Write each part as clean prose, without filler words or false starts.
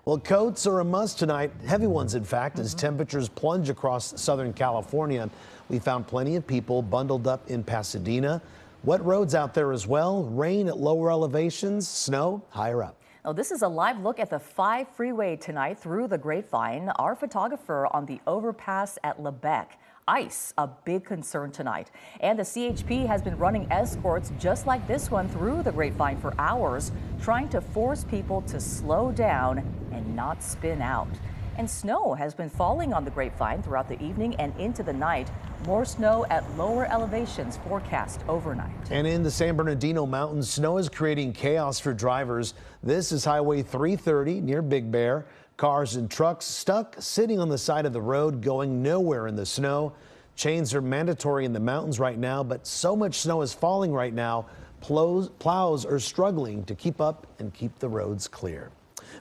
Well, coats are a must tonight. Heavy ones, in fact, as temperatures plunge across Southern California. We found plenty of people bundled up in Pasadena. Wet roads out there as well. Rain at lower elevations, snow higher up. Oh, this is a live look at the 5 freeway tonight through the Grapevine. Our photographer on the overpass at Lebec. Ice, a big concern tonight. And the CHP has been running escorts just like this one through the Grapevine for hours, trying to force people to slow down and not spin out. And snow has been falling on the Grapevine throughout the evening and into the night. More snow at lower elevations forecast overnight. And in the San Bernardino Mountains, snow is creating chaos for drivers. This is Highway 330 near Big Bear. Cars and trucks stuck sitting on the side of the road, going nowhere in the snow. Chains are mandatory in the mountains right now, but so much snow is falling right now. Plows are struggling to keep up and keep the roads clear.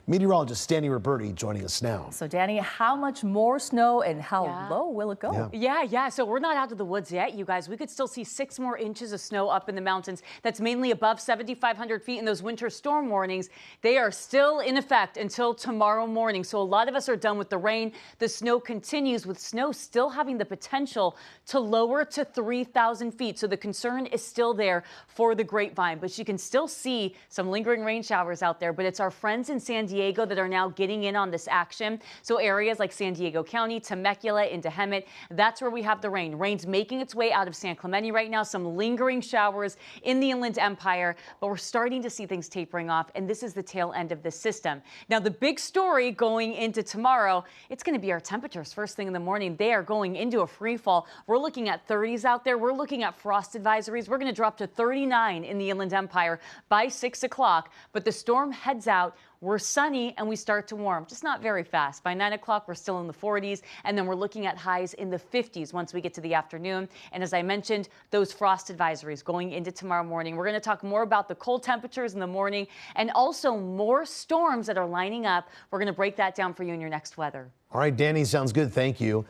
Meteorologist Danny Roberti joining us now. So Danny, how much more snow and how low will it go? Yeah. So we're not out of the woods yet, you guys. We could still see 6 more inches of snow up in the mountains. That's mainly above 7,500 feet, and those winter storm warnings, they are still in effect until tomorrow morning. So a lot of us are done with the rain. The snow continues, with snow still having the potential to lower to 3,000 feet. So the concern is still there for the Grapevine, but you can still see some lingering rain showers out there. But it's our friends in San Diego that are now getting in on this action. So areas like San Diego County, Temecula, into Hemet, that's where we have the rain. Rain's making its way out of San Clemente right now. Some lingering showers in the Inland Empire, but we're starting to see things tapering off, and this is the tail end of the system. Now, the big story going into tomorrow, it's going to be our temperatures first thing in the morning. They are going into a free fall. We're looking at 30s out there. We're looking at frost advisories. We're going to drop to 39 in the Inland Empire by 6 o'clock, but the storm heads out. We're sunny and we start to warm, just not very fast. By 9 o'clock, we're still in the 40s, and then we're looking at highs in the 50s once we get to the afternoon. And as I mentioned, those frost advisories going into tomorrow morning. We're going to talk more about the cold temperatures in the morning and also more storms that are lining up. We're going to break that down for you in your next weather. All right, Danny, sounds good. Thank you.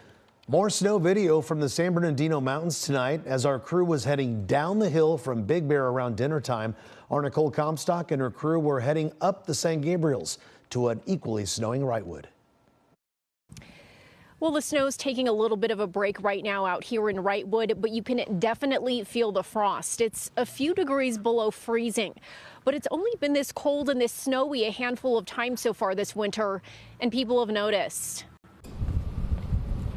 More snow video from the San Bernardino Mountains tonight as our crew was heading down the hill from Big Bear around dinner time. Our Nicole Comstock and her crew were heading up the San Gabriels to an equally snowing Wrightwood. Well, the snow's taking a little bit of a break right now out here in Wrightwood, but you can definitely feel the frost. It's a few degrees below freezing, but it's only been this cold and this snowy a handful of times so far this winter, and people have noticed.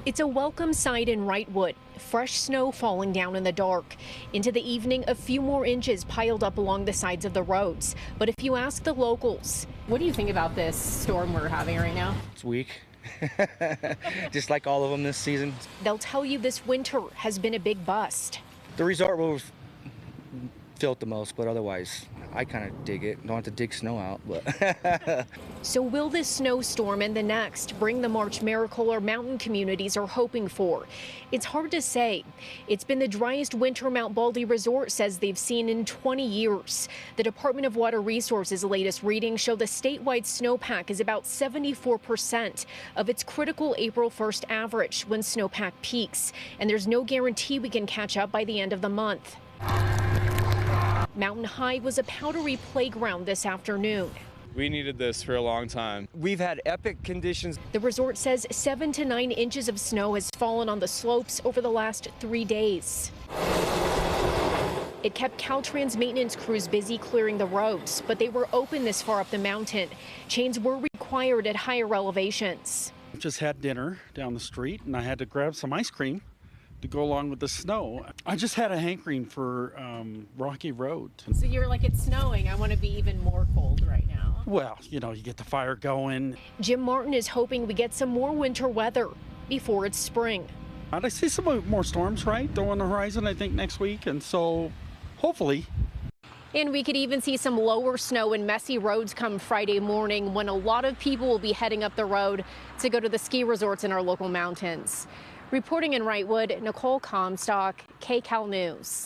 It's a welcome sight in Wrightwood. Fresh snow falling down in the dark. Into the evening, a few more inches piled up along the sides of the roads. But if you ask the locals, what do you think about this storm we're having right now? It's weak. Just like all of them this season. They'll tell you this winter has been a big bust. The resort will felt the most, but otherwise I kind of dig it. Don't have to dig snow out, but So will this snowstorm and the next bring the March miracle our mountain communities are hoping for? It's hard to say. It's been the driest winter Mount Baldy Resort says they've seen in 20 years. The Department of Water Resources' latest readings show the statewide snowpack is about 74% of its critical April 1st average when snowpack peaks, and there's no guarantee we can catch up by the end of the month. Mountain High was a powdery playground this afternoon. We needed this for a long time. We've had epic conditions. The resort says 7 to 9 inches of snow has fallen on the slopes over the last 3 days. It kept Caltrans maintenance crews busy clearing the roads, but they were open this far up the mountain. Chains were required at higher elevations. Just had dinner down the street and I had to grab some ice cream to go along with the snow. I just had a hankering for rocky road. So you're like, it's snowing, I want to be even more cold right now. Well, you know, you get the fire going. Jim Martin is hoping we get some more winter weather before it's spring. I see some more storms, right, though on the horizon, I think, next week, and so hopefully. And we could even see some lower snow and messy roads come Friday morning when a lot of people will be heading up the road to go to the ski resorts in our local mountains. Reporting in Wrightwood, Nicole Comstock, KCAL News.